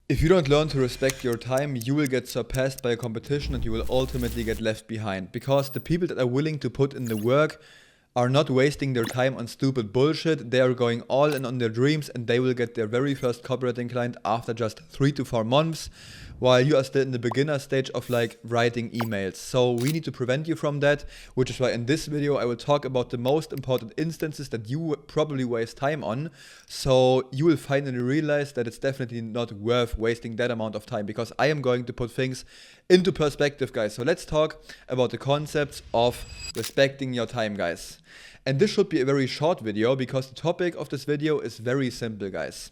If you don't learn to respect your time, you will get surpassed by a competition and you will ultimately get left behind. Because the people that are willing to put in the work are not wasting their time on stupid bullshit. They are going all in on their dreams and they will get their very first copywriting client after just 3 to 4 months, while you are still in the beginner stage of like writing emails. So we need to prevent you from that, which is why in this video I will talk about the most important instances that you probably waste time on. So you will finally realize that it's definitely not worth wasting that amount of time, because I am going to put things into perspective, guys. So let's talk about the concepts of respecting your time, guys. And this should be a very short video because the topic of this video is very simple, guys.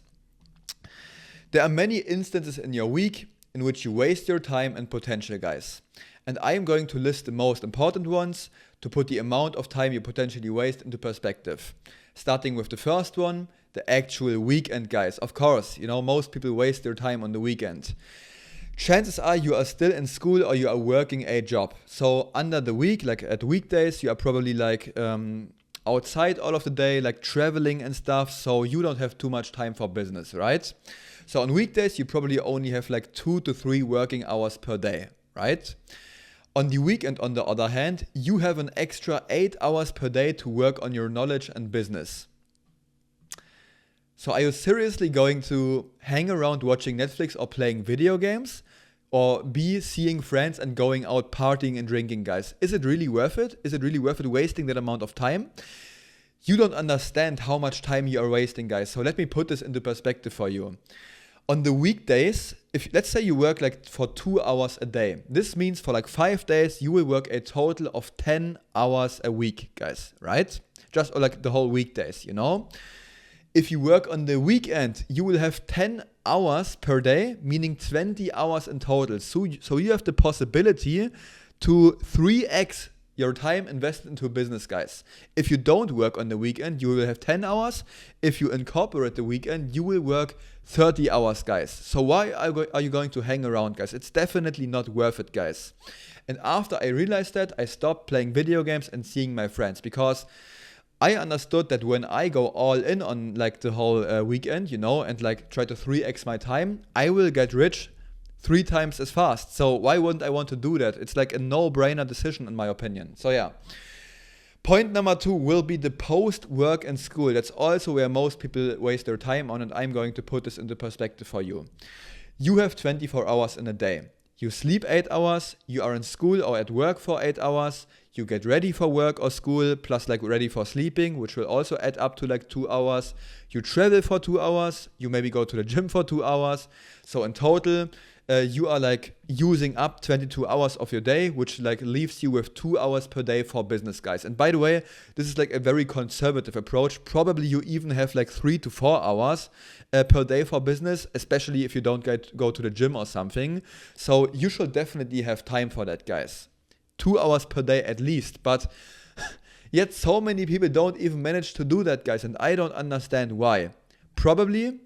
There are many instances in your week in which you waste your time and potential, guys. And I am going to list the most important ones to put the amount of time you potentially waste into perspective. Starting with the first one, the actual weekend, guys. Of course, most people waste their time on the weekend. Chances are you are still in school or you are working a job. So under the week, like at weekdays, you are probably like outside all of the day, like traveling and stuff. So you don't have too much time for business, right? So on weekdays, you probably only have like 2 to 3 working hours per day, right? On the weekend, on the other hand, you have an extra 8 hours per day to work on your knowledge and business. So are you seriously going to hang around watching Netflix or playing video games? Or be seeing friends and going out partying and drinking, guys? Is it really worth it? Is it really worth it wasting that amount of time? You don't understand how much time you are wasting, guys. So let me put this into perspective for you. On the weekdays, if let's say you work like for 2 hours a day, this means for like 5 days, you will work a total of 10 hours a week, guys, right? Just like the whole weekdays, If you work on the weekend, you will have 10 hours per day, meaning 20 hours in total. So you have the possibility to 3x your time invested into business, guys. If you don't work on the weekend, you will have 10 hours. If you incorporate the weekend, you will work 30 hours, guys. So why are you going to hang around, guys? It's definitely not worth it, guys. And after I realized that, I stopped playing video games and seeing my friends, because I understood that when I go all in on like the whole weekend, and like try to 3x my time, I will get rich 3 times as fast. So why wouldn't I want to do that? It's like a no-brainer decision in my opinion. So yeah. Point number 2 will be the post-work and school. That's also where most people waste their time on, and I'm going to put this into perspective for you. You have 24 hours in a day. You sleep 8 hours, you are in school or at work for 8 hours, you get ready for work or school, plus like ready for sleeping, which will also add up to like 2 hours. You travel for 2 hours, you maybe go to the gym for 2 hours. So in total, you are like using up 22 hours of your day, which like leaves you with 2 hours per day for business, guys. And by the way, this is like a very conservative approach. Probably you even have like 3 to 4 hours per day for business, especially if you don't go to the gym or something. So you should definitely have time for that, guys. 2 hours per day at least. But yet so many people don't even manage to do that, guys. And I don't understand why. Probably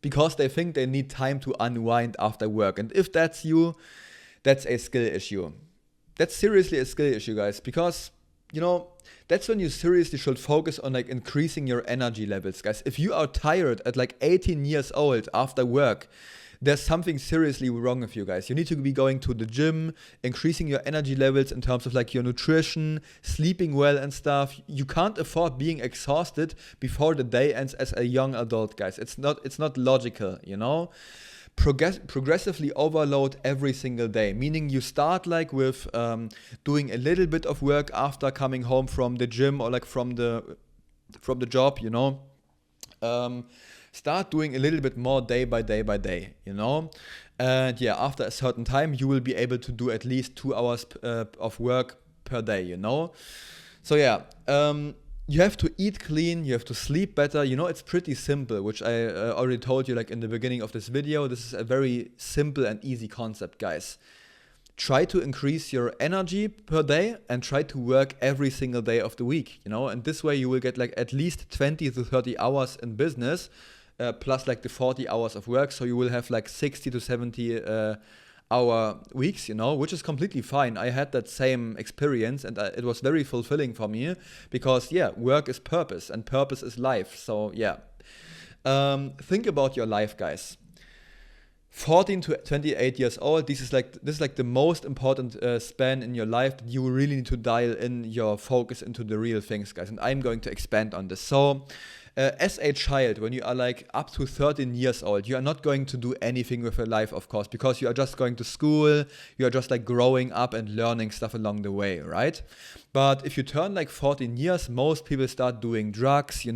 because they think they need time to unwind after work. And if that's you, that's a skill issue. That's seriously a skill issue, guys, because, that's when you seriously should focus on like increasing your energy levels, guys. If you are tired at like 18 years old after work, there's something seriously wrong with you, guys. You need to be going to the gym, increasing your energy levels in terms of like your nutrition, sleeping well and stuff. You can't afford being exhausted before the day ends as a young adult, guys. It's not logical, Progressively overload every single day, meaning you start like with doing a little bit of work after coming home from the gym or like from the job, Start doing a little bit more day by day, And yeah, after a certain time, you will be able to do at least 2 hours of work per day, So yeah, you have to eat clean, you have to sleep better. It's pretty simple, which I already told you like in the beginning of this video. This is a very simple and easy concept, guys. Try to increase your energy per day and try to work every single day of the week, And this way you will get like at least 20 to 30 hours in business, plus like the 40 hours of work. So you will have like 60 to 70 hour weeks, which is completely fine. I had that same experience and it was very fulfilling for me because, work is purpose and purpose is life. So, think about your life, guys. 14 to 28 years old, this is like the most important span in your life that you really need to dial in your focus into the real things, guys. And I'm going to expand on this. So as a child, when you are like up to 13 years old, you are not going to do anything with your life, of course, because you are just going to school, you are just like growing up and learning stuff along the way, right? But if you turn like 14 years, most people start doing drugs,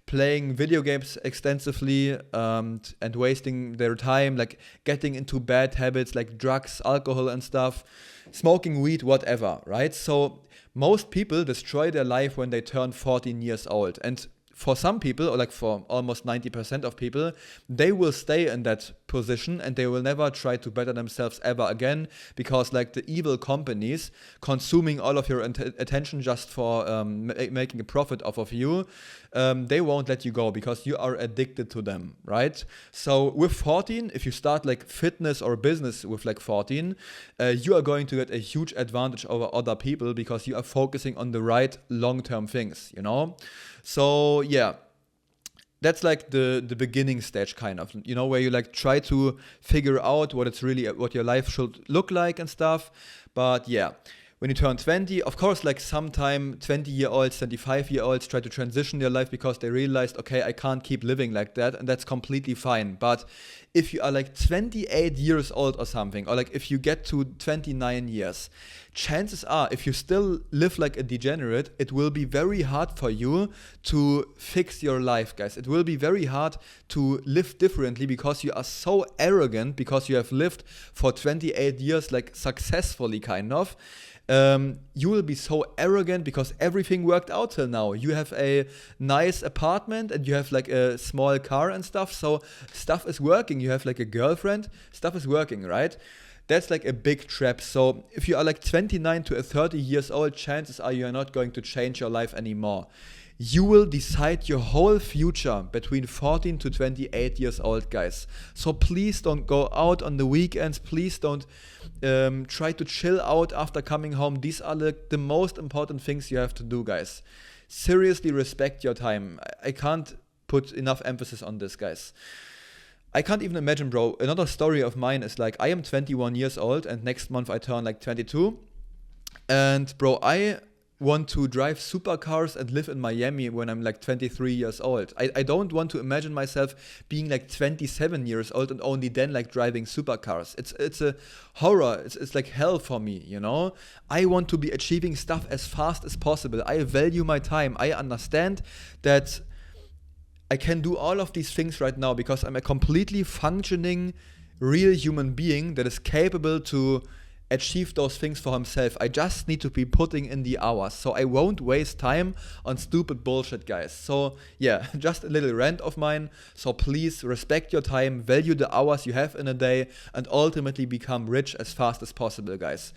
playing video games extensively, and wasting their time, like getting into bad habits like drugs, alcohol and stuff, smoking weed, whatever, right? So most people destroy their life when they turn 14 years old. And for some people, or like for almost 90% of people, they will stay in that position and they will never try to better themselves ever again, because like the evil companies consuming all of your attention just for making a profit off of you, they won't let you go because you are addicted to them, right? So with 14, if you start like fitness or business with like 14, you are going to get a huge advantage over other people because you are focusing on the right long-term things, So yeah, that's like the beginning stage kind of, where you like try to figure out what your life should look like and stuff. But yeah, when you turn 20, of course, like sometime 20-year-olds, 25-year-olds try to transition their life because they realized, okay, I can't keep living like that, and that's completely fine. But if you are like 28 years old or something, or like if you get to 29 years, chances are, if you still live like a degenerate, it will be very hard for you to fix your life, guys. It will be very hard to live differently because you are so arrogant, because you have lived for 28 years like successfully kind of. You will be so arrogant because everything worked out till now. You have a nice apartment and you have like a small car and stuff. So stuff is working. You have like a girlfriend. Stuff is working, right? That's like a big trap. So if you are like 29 to 30 years old, chances are you are not going to change your life anymore. You will decide your whole future between 14 to 28 years old, guys. So please don't go out on the weekends. Please don't try to chill out after coming home. These are the most important things you have to do, guys. Seriously respect your time. I can't put enough emphasis on this, guys. I can't even imagine, bro. Another story of mine is like, I am 21 years old and next month I turn like 22. And bro, I want to drive supercars and live in Miami when I'm like 23 years old. I don't want to imagine myself being like 27 years old and only then like driving supercars. It's a horror. It's like hell for me, I want to be achieving stuff as fast as possible. I value my time. I understand that I can do all of these things right now because I'm a completely functioning, real human being that is capable to achieve those things for himself. I just need to be putting in the hours. So I won't waste time on stupid bullshit, guys. So yeah, just a little rant of mine. So please respect your time, value the hours you have in a day, and ultimately become rich as fast as possible, guys.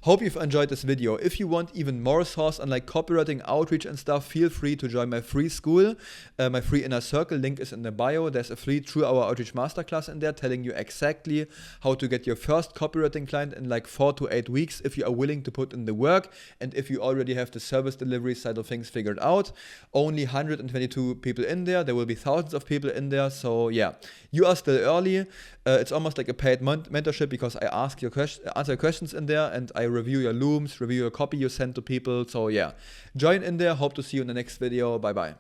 Hope you've enjoyed this video. If you want even more source on like copywriting, outreach and stuff, feel free to join my free school, my free inner circle. Link is in the bio. There's a free True Hour Outreach Masterclass in there telling you exactly how to get your first copywriting client in like 4 to 8 weeks if you are willing to put in the work and if you already have the service delivery side of things figured out. Only 122 people in there. There will be thousands of people in there. So yeah, you are still early. It's almost like a paid mentorship because I answer questions in there and I review your looms, review your copy you send to people. So yeah, join in there. Hope to see you in the next video. Bye bye.